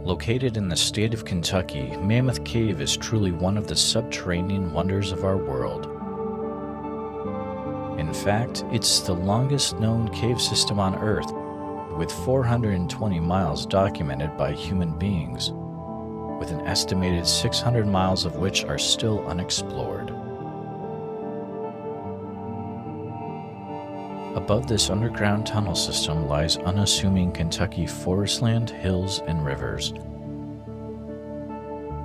Located in the state of Kentucky, Mammoth Cave is truly one of the subterranean wonders of our world. In fact, it's the longest known cave system on Earth, with 420 miles documented by human beings, with an estimated 600 miles of which are still unexplored. Above this underground tunnel system lies unassuming Kentucky forestland, hills, and rivers.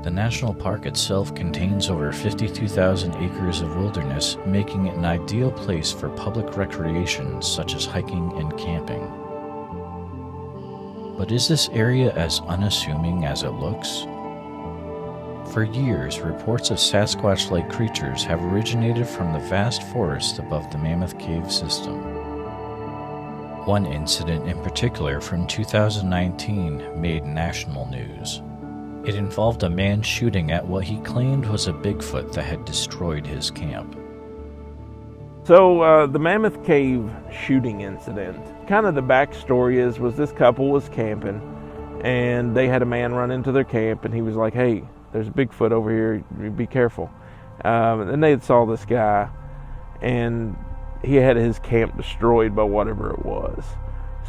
The national park itself contains over 52,000 acres of wilderness, making it an ideal place for public recreation such as hiking and camping. But is this area as unassuming as it looks? For years, reports of Sasquatch-like creatures have originated from the vast forest above the Mammoth Cave system. One incident in particular from 2019 made national news. It involved a man shooting at what he claimed was a Bigfoot that had destroyed his camp. So the Mammoth Cave shooting incident, kind of the backstory was this couple was camping and they had a man run into their camp and he was like, "Hey, there's a Bigfoot over here, be careful." And they saw this guy and he had his camp destroyed by whatever it was.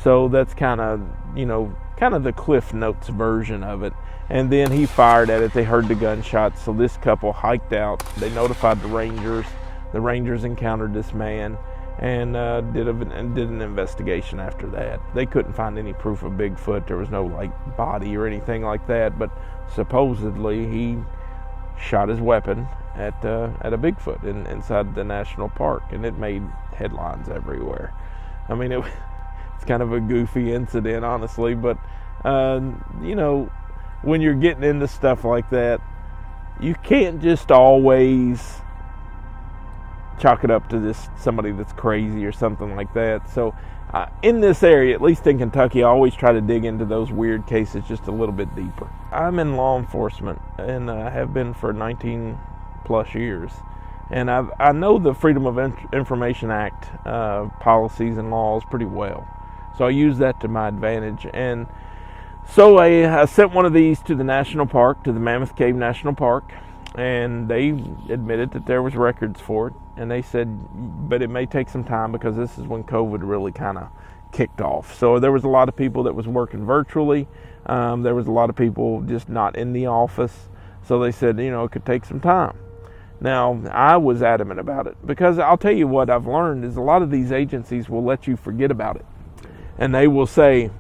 So that's kind of the Cliff Notes version of it. And then he fired at it. They heard the gunshots. So this couple hiked out. They notified the Rangers. The Rangers encountered this man and did an investigation after that. They couldn't find any proof of Bigfoot. There was no body or anything like that. But supposedly he shot his weapon at a Bigfoot inside the national park, and it made headlines everywhere. I mean, it's kind of a goofy incident, honestly, but when you're getting into stuff like that, you can't just always chalk it up to somebody that's crazy or something like that. So in this area, at least in Kentucky, I always try to dig into those weird cases just a little bit deeper. I'm in law enforcement and I have been for 19 plus years. And I know the Freedom of Information Act policies and laws pretty well. So I use that to my advantage. And so I sent one of these to the national park, to the Mammoth Cave National Park, and they admitted that there was records for it. And they said, but it may take some time because this is when COVID really kind of kicked off. So there was a lot of people that was working virtually. There was a lot of people just not in the office. So they said, it could take some time. Now, I was adamant about it because I'll tell you what I've learned is a lot of these agencies will let you forget about it. And they will say,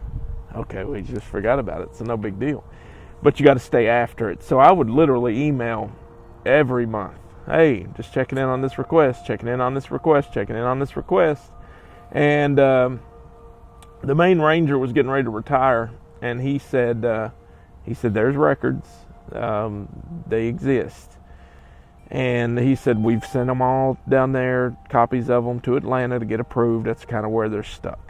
okay, we just forgot about it, so no big deal. But you got to stay after it. So I would literally email every month, "Hey, just checking in on this request, checking in on this request, checking in on this request." And the main ranger was getting ready to retire, and he said, "There's records, they exist." And he said, "We've sent them all down there, copies of them to Atlanta to get approved. That's kind of where they're stuck."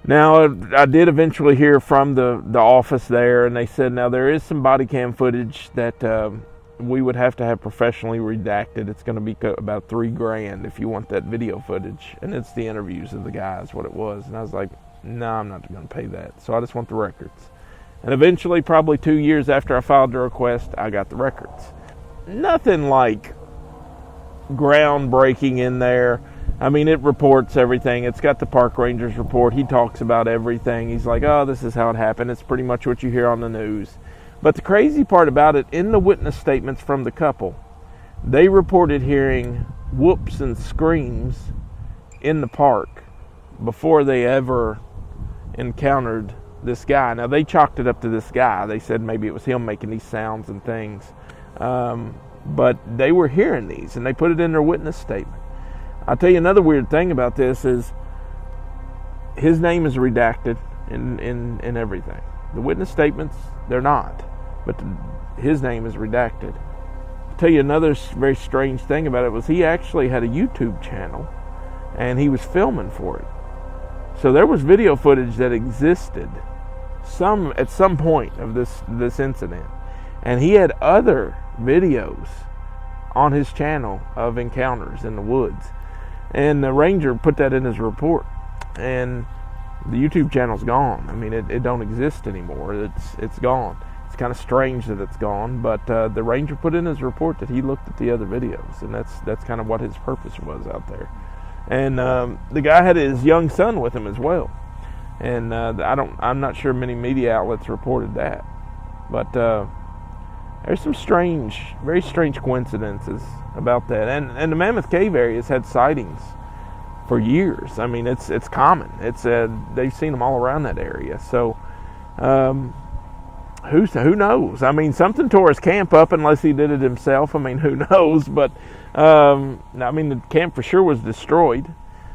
Now, I did eventually hear from the office there, and they said, now there is some body cam footage that we would have to have professionally redacted. It's going to be about $3,000 if you want that video footage. And it's the interviews of the guys, what it was. And I was like, no, I'm not going to pay that. So I just want the records. And eventually, probably 2 years after I filed the request, I got the records. Nothing like groundbreaking in there. I mean, it reports everything. It's got the park ranger's report. He talks about everything. He's like, oh, this is how it happened. It's pretty much what you hear on the news. But the crazy part about it, in the witness statements from the couple, they reported hearing whoops and screams in the park before they ever encountered this guy. Now, they chalked it up to this guy. They said maybe it was him making these sounds and things. But they were hearing these, and they put it in their witness statement. I'll tell you another weird thing about this is his name is redacted in everything. The witness statements, they're not, but his name is redacted. I'll tell you another very strange thing about it was he actually had a YouTube channel, and he was filming for it. So there was video footage that existed at some point of this incident, and he had other videos on his channel of encounters in the woods. And the ranger put that in his report. And The YouTube channel's gone. I mean, it don't exist anymore. It's gone. It's kind of strange that it's gone, but the ranger put in his report that he looked at the other videos, and that's kind of what his purpose was out there. And the guy had his young son with him as well. And I'm not sure many media outlets reported that, but there's some very strange coincidences about that. And the Mammoth Cave area has had sightings for years. I mean, it's common. They've seen them all around that area. So who knows? I mean, something tore his camp up, unless he did it himself. I mean, who knows? But I mean, the camp for sure was destroyed.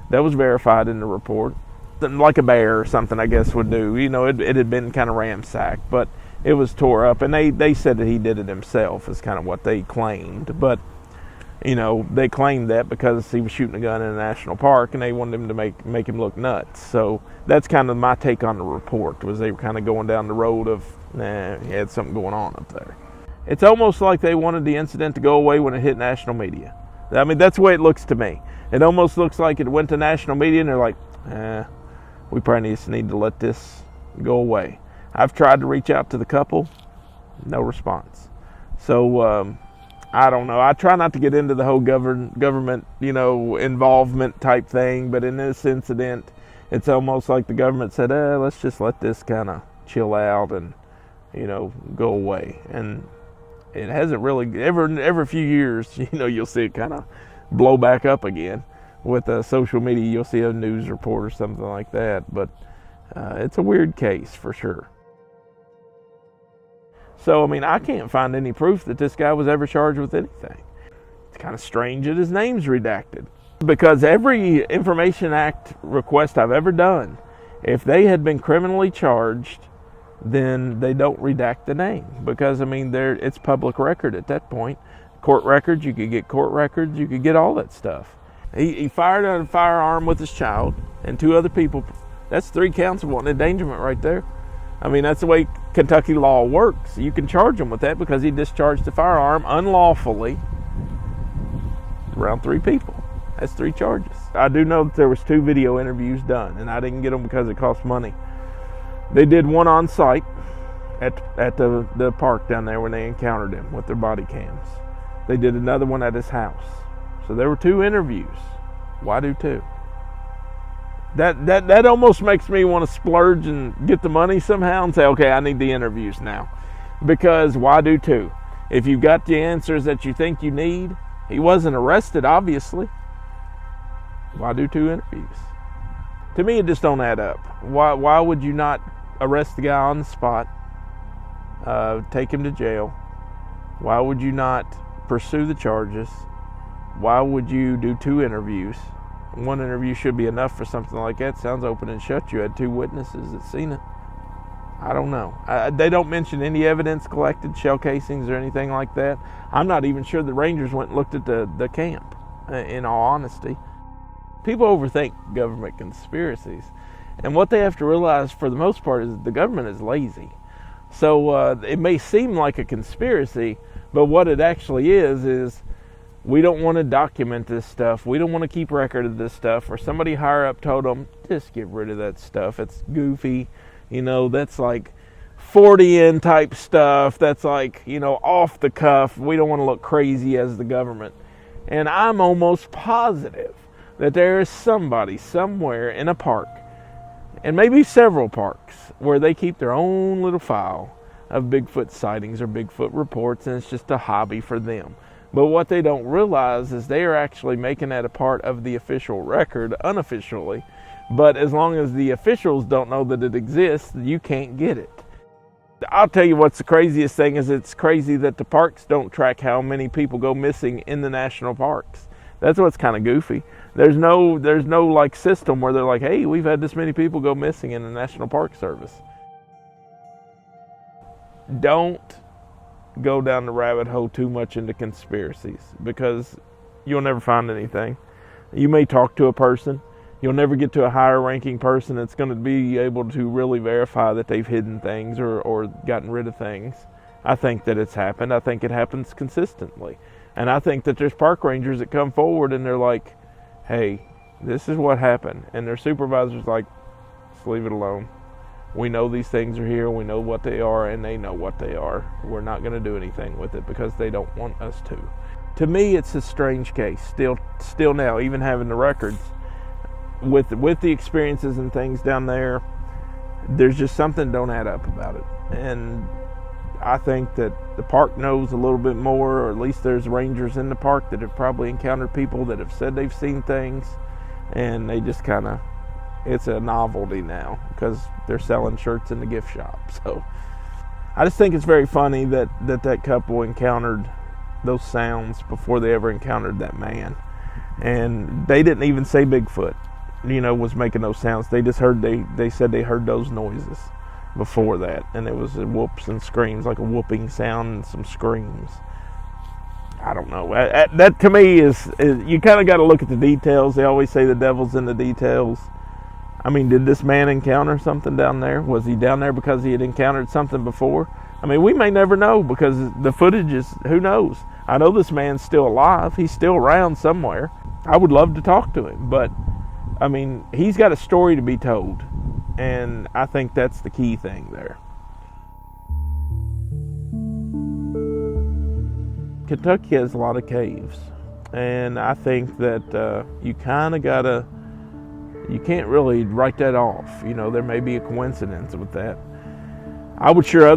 That was verified in the report. Like a bear or something, I guess, would do. You know, it had been kind of ransacked, but it was tore up. And they said that he did it himself, is kind of what they claimed. But, you know, they claimed that because he was shooting a gun in a national park, and they wanted him to make him look nuts. So that's kind of my take on the report, was they were kind of going down the road of, he had something going on up there. It's almost like they wanted the incident to go away when it hit national media. I mean, that's the way it looks to me. It almost looks like it went to national media, and they're like, we probably just need to let this go away. I've tried to reach out to the couple, no response. So I don't know. I try not to get into the whole government, you know, involvement type thing, but in this incident, it's almost like the government said, let's just let this kind of chill out and, you know, go away. And it hasn't really, every few years, you know, you'll see it kind of blow back up again. With social media, you'll see a news report or something like that, but it's a weird case for sure. So, I mean, I can't find any proof that this guy was ever charged with anything. It's kind of strange that his name's redacted, because every Information Act request I've ever done, if they had been criminally charged, then they don't redact the name, because, I mean, it's public record at that point. Court records, you could get court records, you could get all that stuff. He fired a firearm with his child and 2 other people. That's 3 counts of wanton endangerment right there. I mean, that's the way Kentucky law works. You can charge him with that because he discharged the firearm unlawfully around 3 people. That's 3 charges. I do know that there was 2 video interviews done, and I didn't get them because it cost money. They did one on site at the park down there when they encountered him with their body cams. They did another one at his house. So there were 2 interviews. Why do 2? That almost makes me want to splurge and get the money somehow and say, okay, I need the interviews now. Because why do 2? If you've got the answers that you think you need, he wasn't arrested, obviously. Why do 2 interviews? To me, it just don't add up. Why would you not arrest the guy on the spot, take him to jail? Why would you not pursue the charges? Why would you do 2 interviews? 1 interview should be enough for something like that. Sounds open and shut. You had 2 witnesses that seen it. I don't know. They don't mention any evidence collected, shell casings or anything like that. I'm not even sure the Rangers went and looked at the camp, in all honesty. People overthink government conspiracies. And what they have to realize for the most part is the government is lazy. So it may seem like a conspiracy, but what it actually is we don't want to document this stuff. We don't want to keep record of this stuff. Or somebody higher up told them, just get rid of that stuff. It's goofy. You know, that's like 40-in type stuff. That's like, you know, off the cuff. We don't want to look crazy as the government. And I'm almost positive that there is somebody somewhere in a park, and maybe several parks, where they keep their own little file of Bigfoot sightings or Bigfoot reports, and it's just a hobby for them. But what they don't realize is they are actually making that a part of the official record unofficially. But as long as the officials don't know that it exists, you can't get it. I'll tell you what's the craziest thing is it's crazy that the parks don't track how many people go missing in the national parks. That's what's kind of goofy. There's no like system where they're like, hey, we've had this many people go missing in the National Park Service. Don't go down the rabbit hole too much into conspiracies, because you'll never find anything. You may talk to a person, you'll never get to a higher ranking person that's going to be able to really verify that they've hidden things or gotten rid of things. I think that it's happened. I think it happens consistently. And I think that there's park rangers that come forward and they're like, hey, this is what happened. And their supervisor's like, Let's leave it alone. We know these things are here, we know what they are, and they know what they are. We're not going to do anything with it because they don't want us to. To me, it's a strange case, still now, even having the records. With the experiences and things down there, there's just something don't add up about it. And I think that the park knows a little bit more, or at least there's rangers in the park that have probably encountered people that have said they've seen things, and they just kind of, it's a novelty now because they're selling shirts in the gift shop. So I just think it's very funny that couple encountered those sounds before they ever encountered that man. And they didn't even say Bigfoot, was making those sounds. They just heard, they said they heard those noises before that. And it was whoops and screams, like a whooping sound and some screams. I don't know. That to me is you kind of got to look at the details. They always say the devil's in the details. I mean, did this man encounter something down there? Was he down there because he had encountered something before? I mean, we may never know because the footage is, who knows? I know this man's still alive. He's still around somewhere. I would love to talk to him, but I mean, he's got a story to be told, and I think that's the key thing there. Kentucky has a lot of caves, and I think that you kind of gotta, you can't really write that off. There may be a coincidence with that. I'm sure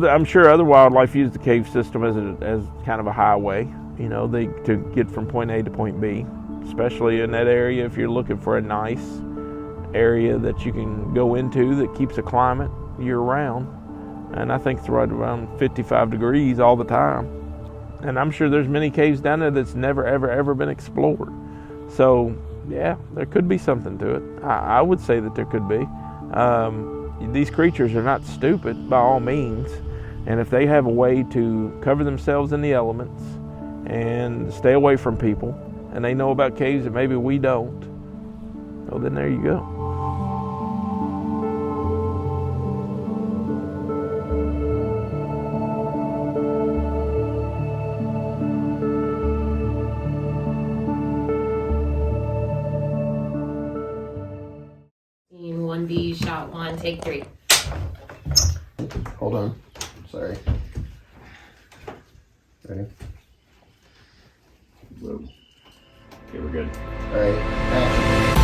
other wildlife use the cave system as kind of a highway. To get from point A to point B, especially in that area. If you're looking for a nice area that you can go into that keeps a climate year round, and I think it's right around 55 degrees all the time. And I'm sure there's many caves down there that's never ever been explored. So yeah, there could be something to it. I would say that there could be. These creatures are not stupid by all means, and if they have a way to cover themselves in the elements and stay away from people, and they know about caves that maybe we don't, well, then there you go. Scene 1B, shot 1, take 3. Hold on. Sorry. Ready? Okay, we're good. All right. Action.